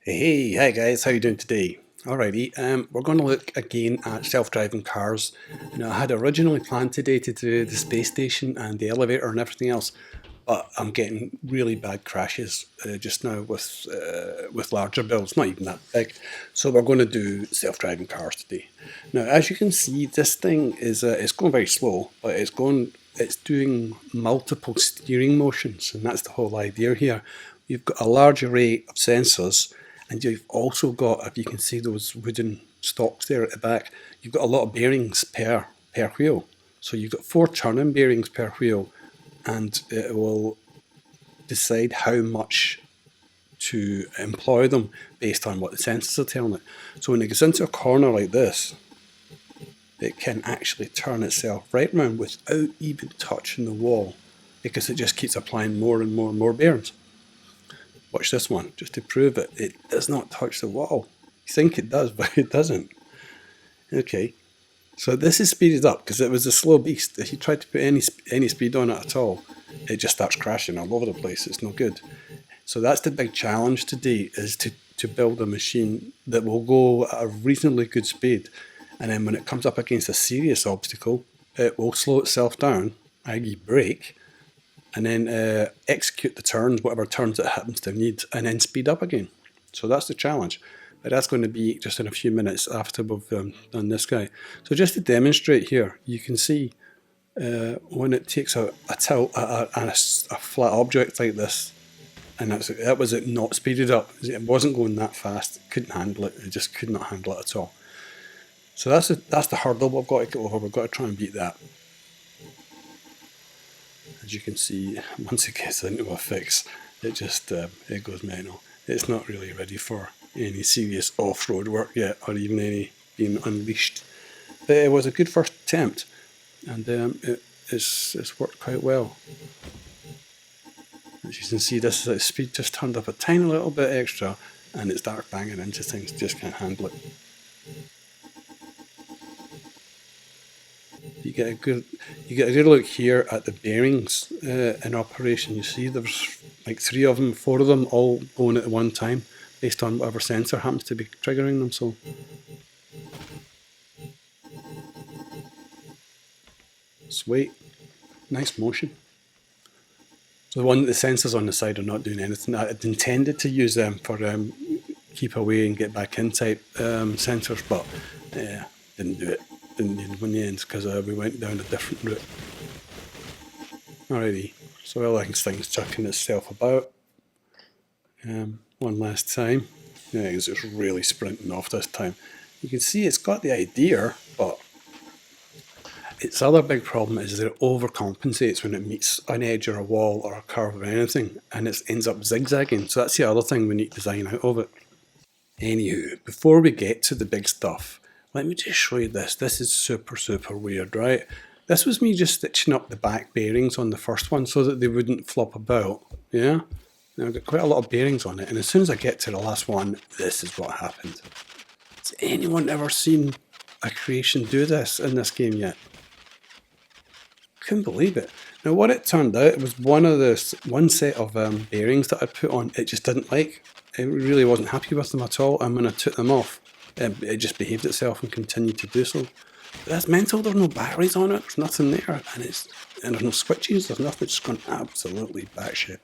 Hey guys, how you doing today? Alrighty, we're going to look again at self-driving cars. Now, I had originally planned today to do the space station and the elevator and everything else, but I'm getting really bad crashes just now with larger builds, not even that big. So we're going to do self-driving cars today. Now, as you can see, this thing is it's going very slow, but it's doing multiple steering motions, and that's the whole idea here. You've got a large array of sensors, and you've also got, if you can see those wooden stocks there at the back, you've got a lot of bearings per wheel. So you've got 4 turning bearings per wheel, and it will decide how much to employ them based on what the sensors are telling it. So when it gets into a corner like this, it can actually turn itself right around without even touching the wall, because it just keeps applying more and more and more bearings. Watch this one, just to prove it. It does not touch the wall. You think it does, but it doesn't. Okay, so this is speeded up because it was a slow beast. If you try to put any speed on it at all, it just starts crashing all over the place. It's no good. So that's the big challenge today, is to build a machine that will go at a reasonably good speed. And then when it comes up against a serious obstacle, it will slow itself down, i.e. brake, and then execute the turns, whatever turns it happens to need, and then speed up again. So that's the challenge. But that's going to be just in a few minutes after we've done this guy. So just to demonstrate here, you can see when it takes a tilt at a flat object like this, and that was it not speeded up. It wasn't going that fast. It couldn't handle it. It just could not handle it at all. So that's the hurdle we've got to get over. We've got to try and beat that. As you can see, once it gets into a fix, it just it goes mental. It's not really ready for any serious off-road work yet, or even any being unleashed. But it was a good first attempt, and it's worked quite well. As you can see, this speed just turned up a tiny little bit extra, and it starts banging into things. Just can't handle it. You get a good look here at the bearings in operation. You see there's like 3 of them, 4 of them, all going at one time based on whatever sensor happens to be triggering them. So sweet, nice motion. So the sensors on the side are not doing anything. I'd intended to use them for keep away and get back in type sensors, but didn't do it. Didn't need them in the end because we went down a different route. Alrighty, so well, this thing's chucking itself about. One last time. Yeah, it's just really sprinting off this time. You can see it's got the idea, but its other big problem is that it overcompensates when it meets an edge or a wall or a curve or anything, and it ends up zigzagging. So that's the other thing we need to design out of it. Anywho, before we get to the big stuff, let me just show you this. This is super weird, right? This was me just stitching up the back bearings on the first one so that they wouldn't flop about, yeah? Now I've got quite a lot of bearings on it, and as soon as I get to the last one, this is what happened. Has anyone ever seen a creation do this in this game yet? Couldn't believe it. Now what it turned out, it was one set of bearings that I put on, it just didn't like. It really wasn't happy with them at all, and when I took them off, it just behaved itself and continued to do so. But that's mental. There's no batteries on it. There's nothing there, and there's no switches. There's nothing. It's gone absolutely batshit.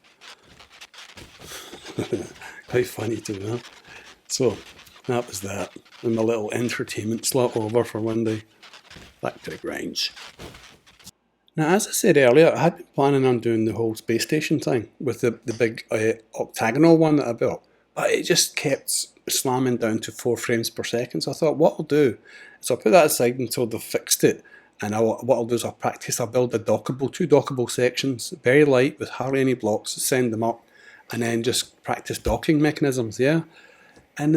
Quite funny too, huh? So that was that. And my little entertainment slot over for one day. Back to the grinds. Now, as I said earlier, I had been planning on doing the whole space station thing with the big octagonal one that I built, but it just kept slamming down to 4 frames per second. So I thought, what I'll do is I'll put that aside until they've fixed it, and what I'll do is I'll practice. I'll build 2 dockable sections, very light, with hardly any blocks, send them up, and then just practice docking mechanisms, yeah? And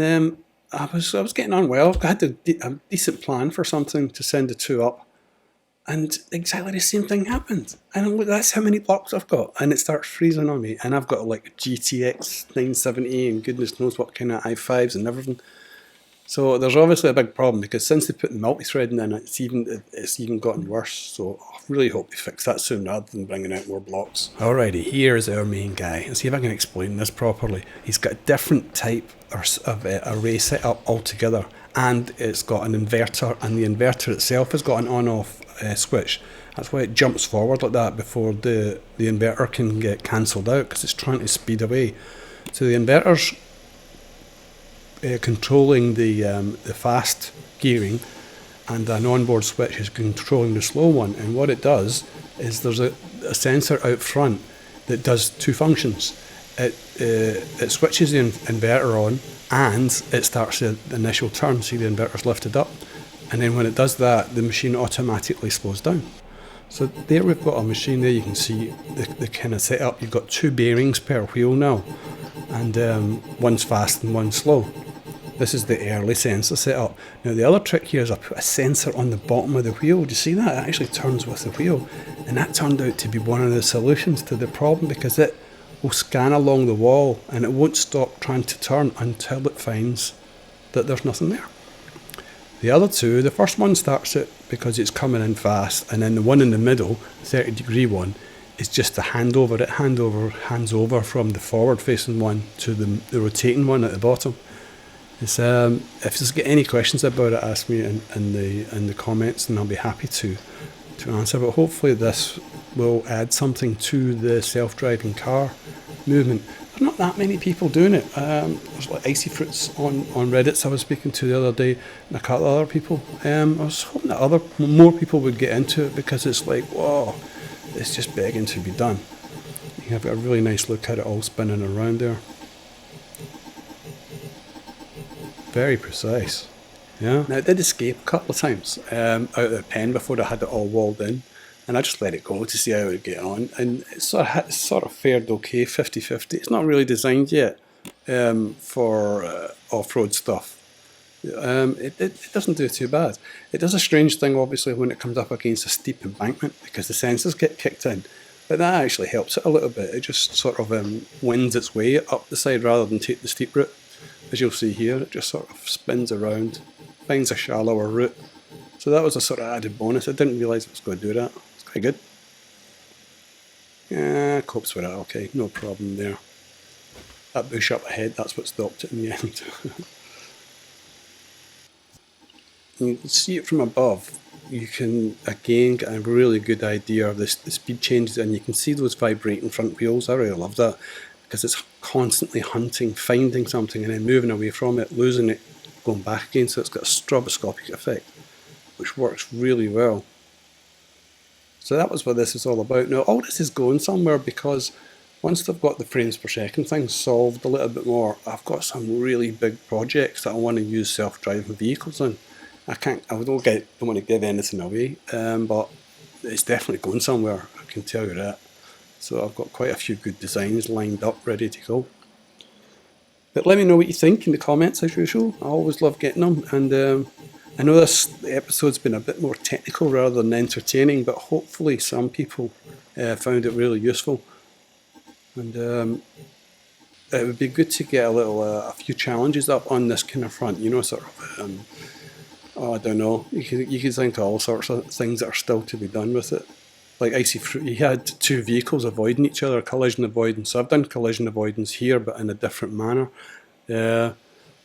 I was getting on well. I had a decent plan for something to send the 2 up, and exactly the same thing happened. And look, that's how many blocks I've got. And it starts freezing on me. And I've got like a GTX 970 and goodness knows what kind of i5s and everything. So there's obviously a big problem because since they put the multi-threading in, it's even gotten worse. So I really hope they fix that soon rather than bringing out more blocks. Alrighty, here's our main guy. Let's see if I can explain this properly. He's got a different type of array set up altogether, and it's got an inverter, and the inverter itself has got an on-off switch. That's why it jumps forward like that before the inverter can get cancelled out, because it's trying to speed away. So the inverter's controlling the fast gearing, and an onboard switch is controlling the slow one. And what it does is there's a sensor out front that does two functions. It switches the inverter on, and it starts the initial turn. See, the inverter's lifted up, and then when it does that, the machine automatically slows down. So there we've got a machine there. You can see the kind of setup. You've got two bearings per wheel now, and one's fast and one's slow. This is the early sensor setup. Now the other trick here is I put a sensor on the bottom of the wheel. Do you see that? It actually turns with the wheel. And that turned out to be one of the solutions to the problem, because it will scan along the wall and it won't stop trying to turn until it finds that there's nothing there. The other two, the first one starts it because it's coming in fast, and then the one in the middle, 30-degree one, is just a handover. It hands over from the forward facing one to the rotating one at the bottom. It's, if you've got any questions about it, ask me in the comments, and I'll be happy to answer. But hopefully this will add something to the self-driving car movement. There's not that many people doing it. There's like Icy Fruits on Reddit I was speaking to the other day, and a couple of other people. I was hoping that more people would get into it, because it's like, whoa, it's just begging to be done. You have a really nice look at it all spinning around there. Very precise. Yeah. Now it did escape a couple of times out of the pen before I had it all walled in, and I just let it go to see how it would get on, and it sort of fared okay, 50-50. It's not really designed yet for off-road stuff. It doesn't do too bad. It does a strange thing, obviously, when it comes up against a steep embankment, because the sensors get kicked in, but that actually helps it a little bit. It just sort of wins its way up the side rather than take the steep route. As you'll see here, it just sort of spins around, finds a shallower route. So that was a sort of added bonus. I didn't realise it was going to do that. It's quite good. Yeah, copes with it. Okay, no problem there. That bush up ahead, that's what stopped it in the end. You can see it from above. You can again get a really good idea of the speed changes, and you can see those vibrating front wheels. I really love that, because it's constantly hunting, finding something, and then moving away from it, losing it, going back again. So it's got a stroboscopic effect, which works really well. So that was what this is all about. Now all this is going somewhere, because once they've got the frames per second thing solved a little bit more, I've got some really big projects that I want to use self-driving vehicles in. I don't want to give anything away, but it's definitely going somewhere, I can tell you that. So I've got quite a few good designs lined up, ready to go. But let me know what you think in the comments, as usual. I always love getting them, and I know this episode's been a bit more technical rather than entertaining, but hopefully some people found it really useful. And it would be good to get a few challenges up on this kind of front, you know, sort of, I don't know, you could think of all sorts of things that are still to be done with it. Like Icy Fruit, he had two vehicles avoiding each other, collision avoidance. So I've done collision avoidance here, but in a different manner. But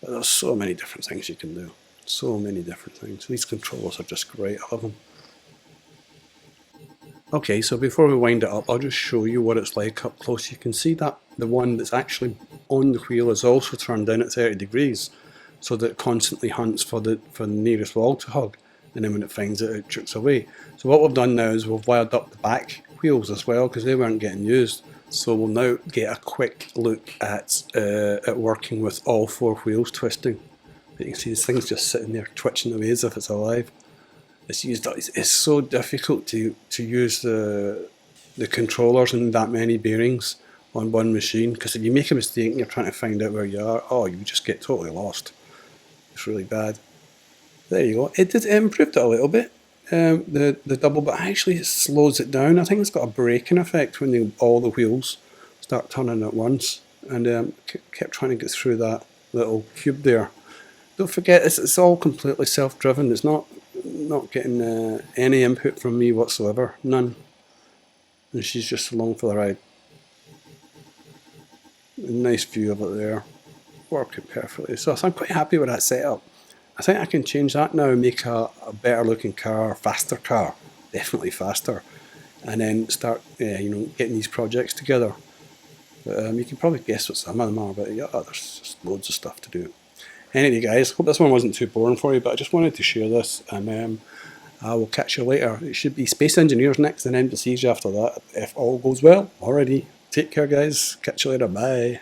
there's so many different things you can do. So many different things. These controllers are just great, I love them. Okay, so before we wind it up, I'll just show you what it's like up close. You can see that the one that's actually on the wheel is also turned in at 30 degrees, so that it constantly hunts for the nearest wall to hug. And then when it finds it, it jerks away. So what we've done now is we've wired up the back wheels as well, because they weren't getting used. So we'll now get a quick look at working with all four wheels twisting. But you can see this thing's just sitting there twitching away as if it's alive. It's so difficult to use the controllers and that many bearings on one machine, because if you make a mistake and you're trying to find out where you are, oh, you just get totally lost. It's really bad. There you go. It improved it a little bit, the double, but actually it slows it down. I think it's got a braking effect when all the wheels start turning at once, and kept trying to get through that little cube there. Don't forget, it's all completely self-driven. It's not getting any input from me whatsoever. None. And she's just along for the ride. A nice view of it there. Working perfectly. So I'm quite happy with that setup. I think I can change that now and make a better looking car, faster car. Definitely faster. And then start, getting these projects together. But you can probably guess what some of them are, but yeah, there's just loads of stuff to do. Anyway, guys, hope this one wasn't too boring for you, but I just wanted to share this, and I will catch you later. It should be Space Engineers next, and then Besiege after that, if all goes well. Alrighty, take care, guys. Catch you later. Bye.